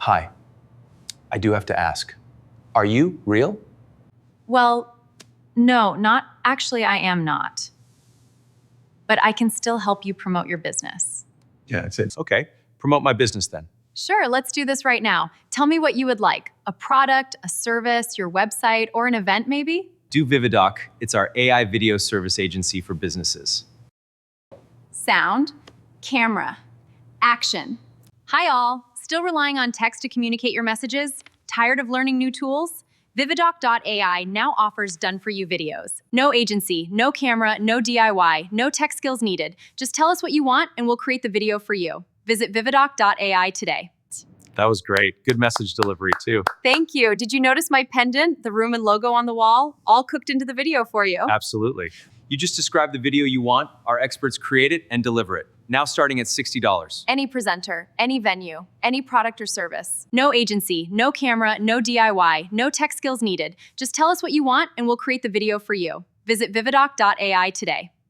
Hi, I do have to ask, are you real? Well, no, not actually, I am not. But I can still help you promote your business. Yeah, it's okay. Promote my business then. Sure, let's do this right now. Tell me what you would like. A product, a service, your website, or an event maybe? Do Vividoc. It's our AI video service agency for businesses. Sound, camera, action. Hi all, still relying on text to communicate your messages? Tired of learning new tools? VividocAI now offers done-for-you videos. No agency, no camera, no DIY, no tech skills needed. Just tell us what you want and we'll create the video for you. Visit vividoc.ai today. That was great. Good message delivery too. Thank you. Did you notice my pendant, the room and logo on the wall? All cooked into the video for you. Absolutely. You just describe the video you want, our experts create it and deliver it. Now starting at $60. Any presenter, any venue, any product or service. No agency, no camera, no DIY, no tech skills needed. Just tell us what you want and we'll create the video for you. Visit vividoc.ai today.